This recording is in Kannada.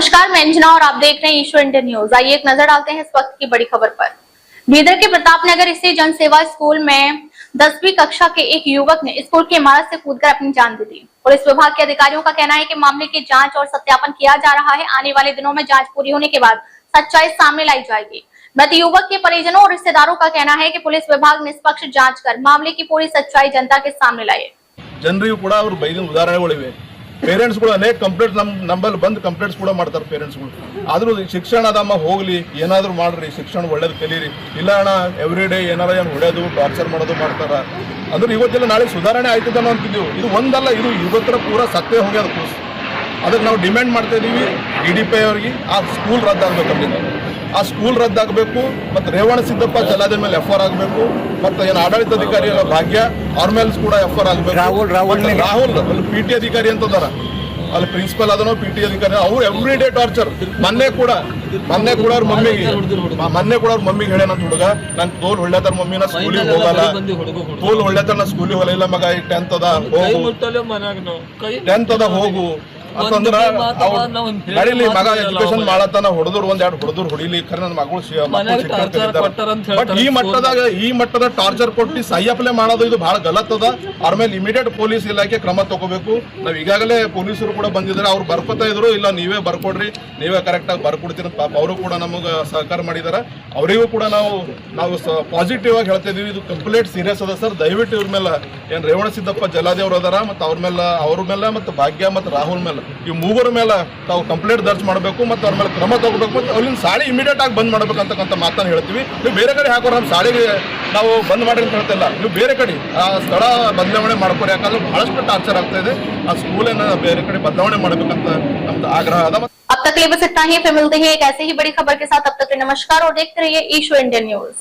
नमस्कार, मैं अंजना और आप देख रहे हैं ईश्वर इंडिया न्यूज। आइए एक नजर डालते हैं इस वक्त की बड़ी खबर पर। बीदर के प्रताप नगर स्थित जन सेवा स्कूल में 10वीं कक्षा के एक युवक ने स्कूल की इमारत से कूदकर अपनी जान दे दी। पुलिस विभाग के अधिकारियों का कहना है कि मामले की जांच और सत्यापन किया जा रहा है। आने वाले दिनों में जांच पूरी होने के बाद सच्चाई सामने लाई जाएगी। मृत युवक के परिजनों और रिश्तेदारों का कहना है कि पुलिस विभाग निष्पक्ष जांच कर मामले की पूरी सच्चाई जनता के सामने लाए। ಜನರಿಗೂ ಕೂಡ ಅವರು ಬೈದಿನ ಉದಾಹರಣೆಗಳಿವೆ. ಪೇರೆಂಟ್ಸ್ಗಳು ಅನೇಕ ಕಂಪ್ಲೇಂಟ್ಸ್ ನಮ್ಮಲ್ಲಿ ಬಂದು ಕಂಪ್ಲೇಂಟ್ಸ್ ಕೂಡ ಮಾಡ್ತಾರೆ ಪೇರೆಂಟ್ಸ್ಗಳು. ಆದರೂ ಶಿಕ್ಷಣ ಅದಮ್ಮ ಹೋಗಲಿ, ಏನಾದರೂ ಮಾಡ್ರಿ, ಶಿಕ್ಷಣ ಒಳ್ಳೇದು ಕಲೀರಿ. ಇಲ್ಲ ಅಣ್ಣ ಎವ್ರಿ ಡೇ ಏನಾರ ಏನು ಹೊಡೆಯೋದು ಟಾರ್ಚರ್ ಮಾಡೋದು ಮಾಡ್ತಾರೆ. ಅಂದ್ರೆ ಇವತ್ತೆಲ್ಲ ನಾಳೆ ಸುಧಾರಣೆ ಆಯ್ತದನ್ನೋ ಅಂತಿದ್ದೀವಿ. ಇದು ಒಂದಲ್ಲ, ಇದು ಇವತ್ತರ ಪೂರ ಸತ್ತೇ ಹೋಗ್ಯದ ಕೋರ್ಸ್. ಅದಕ್ಕೆ ನಾವು ಡಿಮ್ಯಾಂಡ್ ಮಾಡ್ತಾ ಇದ್ದೀವಿ DDPI ಅವರಿಗೆ ಆ ಸ್ಕೂಲ್ ರದ್ದಾಗಬೇಕಂತ. ಆ ಸ್ಕೂಲ್ ರದ್ದಾಗಬೇಕು ಮತ್ತು ರೇವಣ ಸಿದ್ದಪ್ಪ ಜಲಾದಿ ಮೇಲೆ FR ಆಗಬೇಕು ಮತ್ತು ಏನು ಆಡಳಿತಾಧಿಕಾರಿ ಎಲ್ಲ ಭಾಗ್ಯ ಅವ್ರ ಮೇಲೆ ಕೂಡ FR ಆಗಬೇಕು. ರಾಹುಲ್ ಅಲ್ಲಿ PT ಅಧಿಕಾರಿ ಅಂತದಾರ, ಅಲ್ಲಿ ಪ್ರಿನ್ಸಿಪಲ್ ಅದನೋ PT ಅಧಿಕಾರಿ, ಅವ್ರು ಎವ್ರಿ ಡೇ ಟಾರ್ಚರ್. ಮೊನ್ನೆ ಕೂಡ ಅವ್ರ ಮಮ್ಮಿಗೆ ಹೇಳ್ಯಾನಂತ ಹುಡುಗ, ನನ್ ತೋಲ್ ಹೊಳ್ಳೆತಾರ ಮಮ್ಮಿ, ನಾ ಸ್ಕೂಲಿಗೆ ಹೋಗಲ್ಲ, ತೋಲ್ ಹೊಳ್ಳೆತಾರ ನಾ ಸ್ಕೂಲಿಗೆ ಹೋಗಲ್ಲ. ಇಲ್ಲ ಮಗ, ಈಗ 10th ಅದ ಹೋಗು ಅಂತಂದ್ರ ನಡೀಲಿ ಮಗ, ಎಜುಕೇಶನ್ ಮಾಡತ್ತಾನ, ಹೊಡೆದ್ರು ಒಂದೆರಡು ಹೊಡೆದ್ರು ಹೊಡಿಲಿ, ಖರೆ ನನ್ನ ಮಗಳು ಬಟ್ ಈ ಮಟ್ಟದ ಟಾರ್ಚರ್ ಕೊಟ್ಟು ಸಹ್ಯಪ್ಲೆ ಮಾಡೋದು ಇದು ಬಹಳ ಗಲತ್ ಅದ. ಅವ್ರ ಮೇಲೆ ಇಮಿಡಿಯೇಟ್ ಪೊಲೀಸ್ ಇಲಾಖೆ ಕ್ರಮ ತಗೋಬೇಕು. ನಾವ್ ಈಗಾಗಲೇ ಪೊಲೀಸರು ಕೂಡ ಬಂದಿದ್ದಾರೆ, ಅವ್ರು ಬರ್ಕೋತಾ ಇದ್ರು, ಇಲ್ಲ ನೀವೇ ಬರ್ಕೊಡ್ರಿ, ನೀವೇ ಕರೆಕ್ಟ್ ಆಗಿ ಬರ್ಕೊಡ್ತೀರ ಪಾಪ ಅವರು ಕೂಡ ನಮಗೆ ಸಹಕಾರ ಮಾಡಿದಾರೆ. ಅವರಿಗೂ ಕೂಡ ನಾವು ಪಾಸಿಟಿವ್ ಆಗಿ ಹೇಳ್ತಾ ಇದೀವಿ. ಇದು ಕಂಪ್ಲೀಟ್ ಸೀರಿಯಸ್ ಅದ ಸರ್. ದಯವಿಟ್ಟು ಇವ್ರ ಮೇಲೆ ಏನ್ ರೇವಣ ಸಿದ್ದಪ್ಪ ಜಲಾದಿ ಅವರು ಅದಾರ ಮತ್ತು ಅವ್ರ ಮೇಲೆ ಮತ್ತು ಭಾಗ್ಯ ಮತ್ತು ರಾಹುಲ್ ಮೇಲೆ, ಈ ಮೂವರ ಮೇಲೆ ತಾವು ಕಂಪ್ಲೇಂಟ್ ದರ್ಜ್ ಮಾಡಬೇಕು ಮತ್ತು ಅವ್ರ ಮೇಲೆ ಕ್ರಮ ತಗೋಬೇಕು ಮತ್ತು ಅವ್ರಿಂದ ಸಾಳಿ ಇಮಿಡಿಯೇಟ್ ಆಗಿ ಬಂದ್ ಮಾಡ್ಬೇಕಂತಕ್ಕಂಥ ಮಾತನ್ನು ಹೇಳ್ತೀವಿ. ನೀವು ಬೇರೆ ಕಡೆ ಹಾಕೋರು, ನಮ್ಮ ಶಾಲೆಗೆ ನಾವು ಬಂದ್ ಮಾಡಿ ಅಂತ ಹೇಳ್ತಿಲ್ಲ. ನೀವು ಬೇರೆ ಕಡೆ ಆ ಸ್ಥಳ ಬದಲಾವಣೆ ಮಾಡ್ಕೊರಿ, ಯಾಕಂದ್ರೆ ಬಹಳಷ್ಟು ಟಾರ್ಚರ್ ಆಗ್ತಾ ಇದೆ. ಆ ಸ್ಕೂಲನ್ನ ಬೇರೆ ಕಡೆ ಬದಲಾವಣೆ ಮಾಡಬೇಕಂತ ನಮ್ದು ಆಗ್ರಹ ಅದ. अब तक लिए बस इतना ही, फिर मिलते हैं एक ऐसे ही बड़ी खबर के साथ। अब तक नमस्कार और देखते रहिए ईश्वर इंडिया न्यूज।